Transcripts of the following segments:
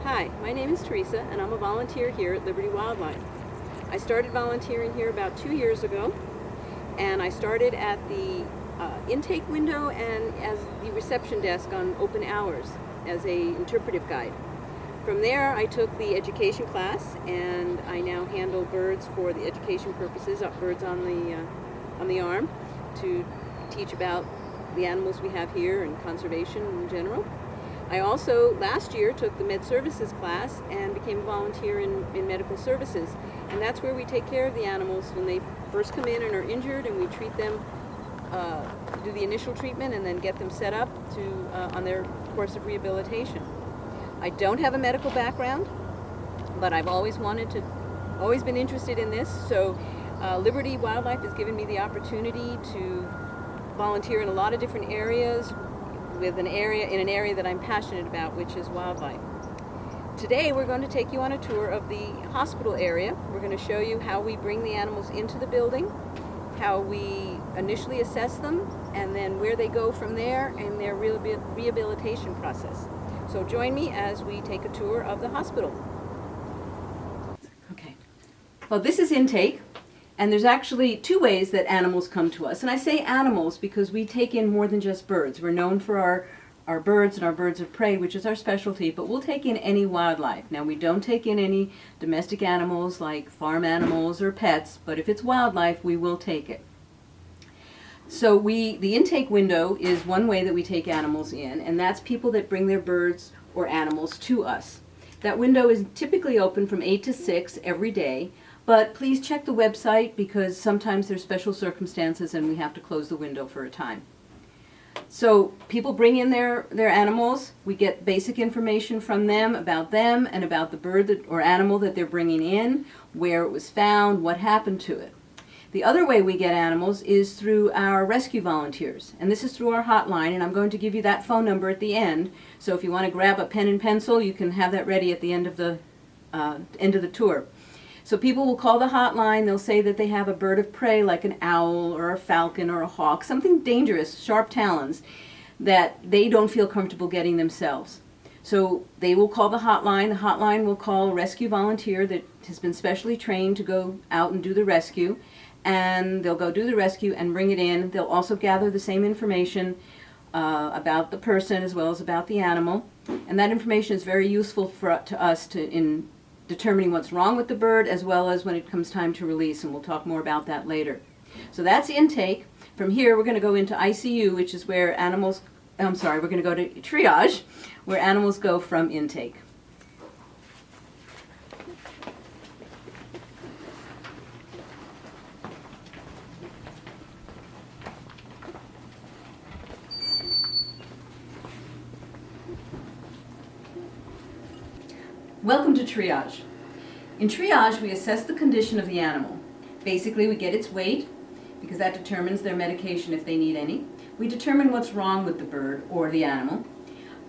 Hi, my name is Teresa and I'm a volunteer here at Liberty Wildlife. I started volunteering here about 2 years ago, and I started at the intake window and as the reception desk on open hours as an interpretive guide. From there I took the education class and I now handle birds for the education purposes, birds on the arm, to teach about the animals we have here and conservation in general. I also, last year, took the Med Services class and became a volunteer in medical services. And that's where we take care of the animals when they first come in and are injured, and we treat them, do the initial treatment, and then get them set up on their course of rehabilitation. I don't have a medical background, but I've always been interested in this. So Liberty Wildlife has given me the opportunity to volunteer in a lot of different areas, in an area that I'm passionate about, which is wildlife. Today we're going to take you on a tour of the hospital area. We're going to show you how we bring the animals into the building, how we initially assess them, and then where they go from there and their rehabilitation process. So join me as we take a tour of the hospital. Okay. Well, this is intake. And there's actually two ways that animals come to us. And I say animals because we take in more than just birds. We're known for our birds and our birds of prey, which is our specialty, but we'll take in any wildlife. Now, we don't take in any domestic animals like farm animals or pets, but if it's wildlife, we will take it. So the intake window is one way that we take animals in, and that's people that bring their birds or animals to us. That window is typically open from 8 to 6 every day. But please check the website because sometimes there's special circumstances and we have to close the window for a time. So people bring in their animals. We get basic information from them and about the bird or animal that they're bringing in, where it was found, what happened to it. The other way we get animals is through our rescue volunteers, and this is through our hotline, and I'm going to give you that phone number at the end. So if you want to grab a pen and pencil, you can have that ready at the end of the tour. So people will call the hotline, they'll say that they have a bird of prey like an owl or a falcon or a hawk, something dangerous, sharp talons, that they don't feel comfortable getting themselves. So they will call the hotline will call a rescue volunteer that has been specially trained to go out and do the rescue, and they'll go do the rescue and bring it in. They'll also gather the same information about the person as well as about the animal, and that information is very useful to us in determining what's wrong with the bird as well as when it comes time to release, and we'll talk more about that later. So that's intake. From here we're going to go into ICU, which is where we're going to go to triage, where animals go from intake. Welcome to triage. In triage, we assess the condition of the animal. Basically, we get its weight, because that determines their medication if they need any. We determine what's wrong with the bird or the animal.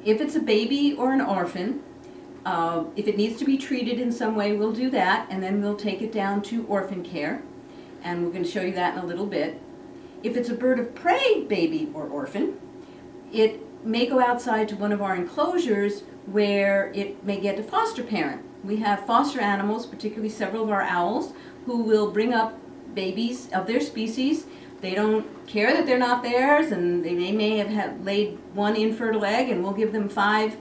If it's a baby or an orphan, if it needs to be treated in some way, we'll do that, and then we'll take it down to orphan care, and we're going to show you that in a little bit. If it's a bird of prey baby or orphan, it may go outside to one of our enclosures where it may get a foster parent. We have foster animals, particularly several of our owls, who will bring up babies of their species. They don't care that they're not theirs, and they may have laid one infertile egg, and we'll give them 5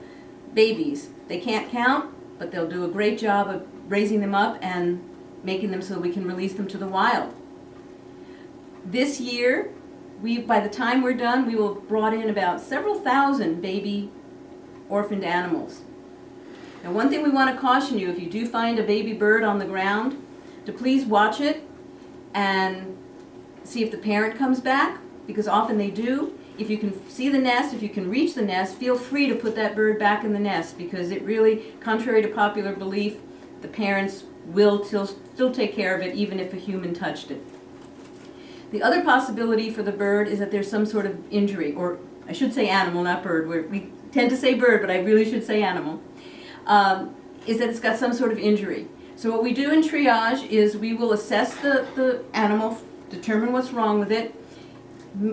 babies. They can't count, but they'll do a great job of raising them up and making them so we can release them to the wild. This year, by the time we're done, we will have brought in about several thousand baby orphaned animals. Now, one thing we want to caution you, if you do find a baby bird on the ground, to please watch it and see if the parent comes back, because often they do. If you can see the nest, if you can reach the nest, feel free to put that bird back in the nest, because it really, contrary to popular belief, the parents will still take care of it even if a human touched it. The other possibility for the bird is that there's some sort of injury, or I should say animal, not bird. We tend to say bird, but I really should say animal, is that it's got some sort of injury. So what we do in triage is we will assess the animal, determine what's wrong with it.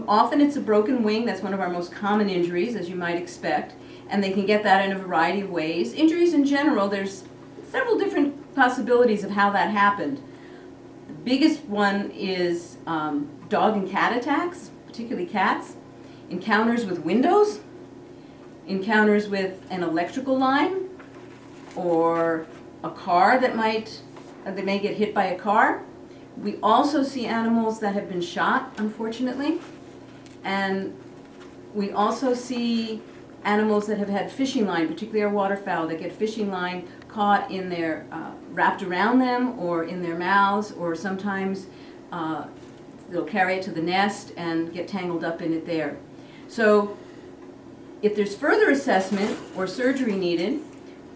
Often it's a broken wing. That's one of our most common injuries, as you might expect. and they can get that in a variety of ways. Injuries in general, there's several different possibilities of how that happened. The biggest one is dog and cat attacks, particularly cats, encounters with windows, encounters with an electrical line, or a car they may get hit by a car. We also see animals that have been shot, unfortunately, and we also see animals that have had fishing line, particularly our waterfowl, that get fishing line caught in their, wrapped around them or in their mouths, or sometimes they'll carry it to the nest and get tangled up in it there. So if there's further assessment or surgery needed,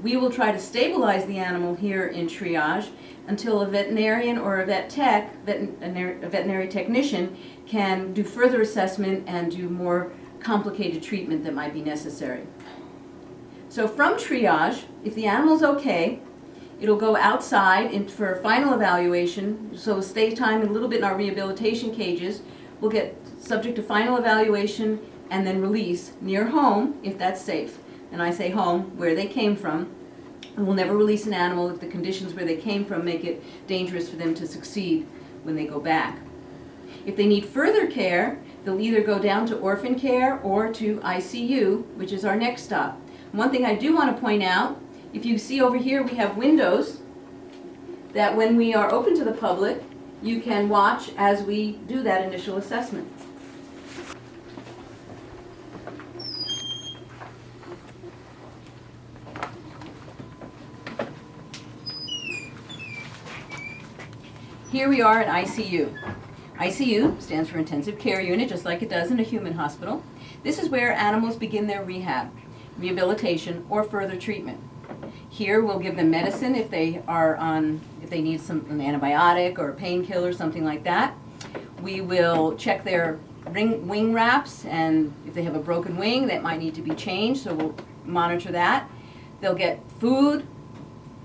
we will try to stabilize the animal here in Triage until a veterinarian or a veterinary technician can do further assessment and do more complicated treatment that might be necessary. So from Triage, if the animal's okay, it'll go outside for a final evaluation, so stay time a little bit in our rehabilitation cages. We'll get subject to final evaluation and then release near home if that's safe. And I say home, where they came from. And we'll never release an animal if the conditions where they came from make it dangerous for them to succeed when they go back. If they need further care, they'll either go down to orphan care or to ICU, which is our next stop. One thing I do want to point out, if you see over here we have windows that when we are open to the public, you can watch as we do that initial assessment. Here we are at ICU. ICU stands for Intensive Care Unit, just like it does in a human hospital. This is where animals begin their rehabilitation, or further treatment. Here we'll give them medicine if they need an antibiotic or a painkiller, something like that. We will check their wing wraps, and if they have a broken wing, that might need to be changed, so we'll monitor that. They'll get food,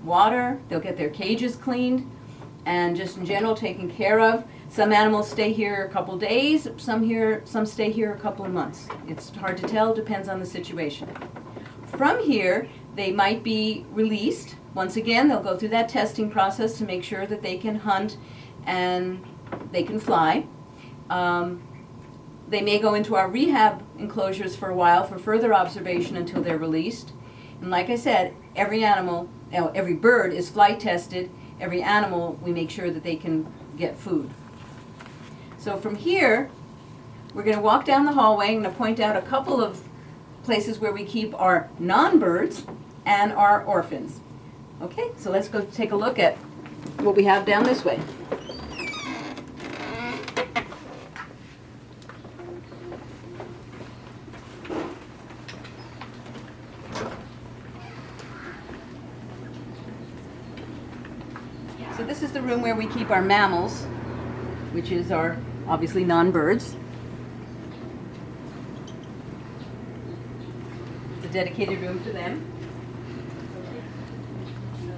water, they'll get their cages cleaned, and just in general taken care of. Some animals stay here a couple days, some stay here a couple of months. It's hard to tell, depends on the situation. From here, they might be released. Once again, they'll go through that testing process to make sure that they can hunt and they can fly. They may go into our rehab enclosures for a while for further observation until they're released. And like I said, every bird is flight tested. Every animal, we make sure that they can get food. So from here, we're going to walk down the hallway. I'm going to point out a couple of places where we keep our non-birds and our orphans. Okay, so let's go take a look at what we have down this way. So this is the room where we keep our mammals, which is our obviously non-birds. It's a dedicated room for them.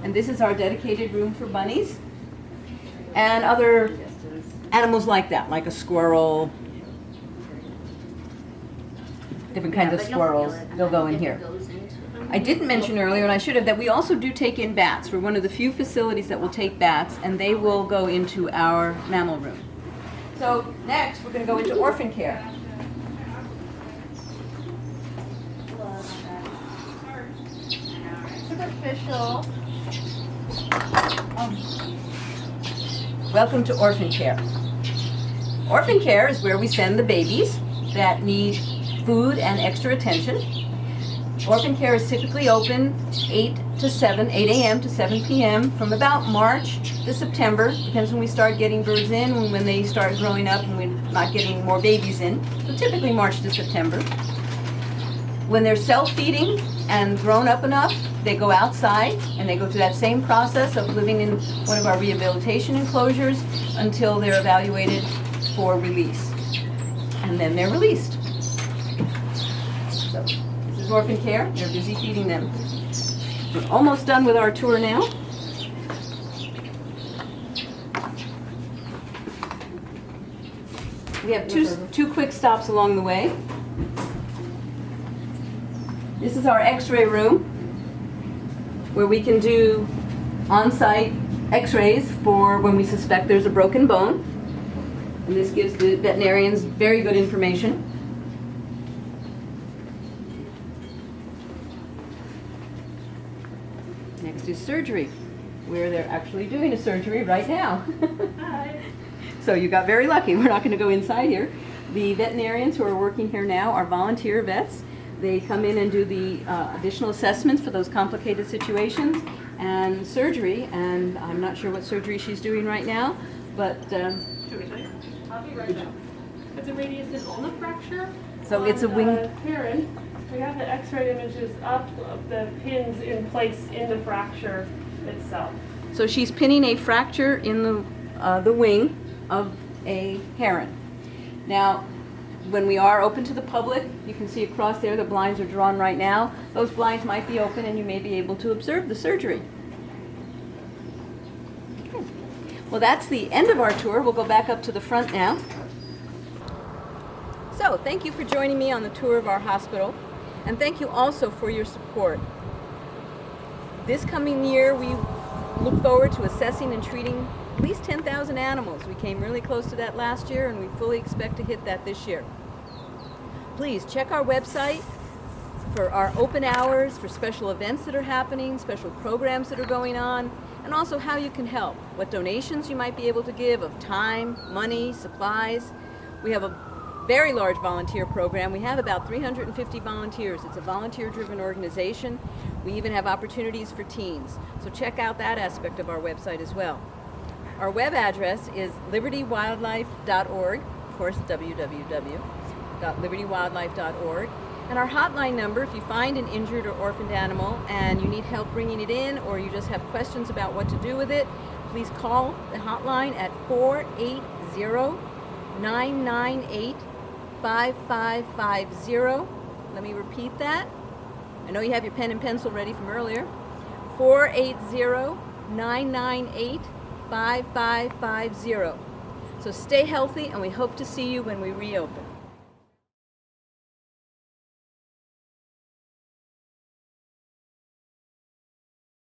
And this is our dedicated room for bunnies and other animals like that, like a squirrel, different kinds of squirrels. They'll go in here. I didn't mention earlier, and I should have, that we also do take in bats. We're one of the few facilities that will take bats, and they will go into our mammal room. So next, we're going to go into orphan care. Superficial. Welcome to orphan care. Orphan care is where we send the babies that need food and extra attention. Orphan care is typically open 8 a.m. to 7 p.m. from about March to September. Depends when we start getting birds in, when they start growing up and we're not getting more babies in. So typically March to September. When they're self-feeding and grown up enough, they go outside and they go through that same process of living in one of our rehabilitation enclosures until they're evaluated for release. And then they're released. So, this is orphan care. They're busy feeding them. We're almost done with our tour now. We have two quick stops along the way. This is our X-ray room, where we can do on-site X-rays for when we suspect there's a broken bone. And this gives the veterinarians very good information. Next is surgery, where they're actually doing a surgery right now. Hi. So you got very lucky. We're not going to go inside here. The veterinarians who are working here now are volunteer vets. They come in and do the additional assessments for those complicated situations and surgery. And I'm not sure what surgery she's doing right now, but Should we tell you? I'll be right back. It's a radius and ulna fracture. So it's a wing. Karen, we have the X-ray images up of the pins in place in the fracture itself. So she's pinning a fracture in the wing of a heron. Now, when we are open to the public, you can see across there the blinds are drawn right now. Those blinds might be open and you may be able to observe the surgery. Okay. Well, that's the end of our tour. We'll go back up to the front now. So, thank you for joining me on the tour of our hospital, and thank you also for your support. This coming year, we look forward to assessing and treating at least 10,000 animals. We came really close to that last year, and we fully expect to hit that this year. Please check our website for our open hours, for special events that are happening, special programs that are going on, and also how you can help, what donations you might be able to give of time, money, supplies. We have a very large volunteer program. We have about 350 volunteers. It's a volunteer-driven organization. We even have opportunities for teens. So check out that aspect of our website as well. Our web address is libertywildlife.org, of course www.libertywildlife.org. And our hotline number, if you find an injured or orphaned animal and you need help bringing it in, or you just have questions about what to do with it, please call the hotline at 480-998-5550. Let me repeat that. I know you have your pen and pencil ready from earlier. 480-998-5550. So stay healthy, and we hope to see you when we reopen.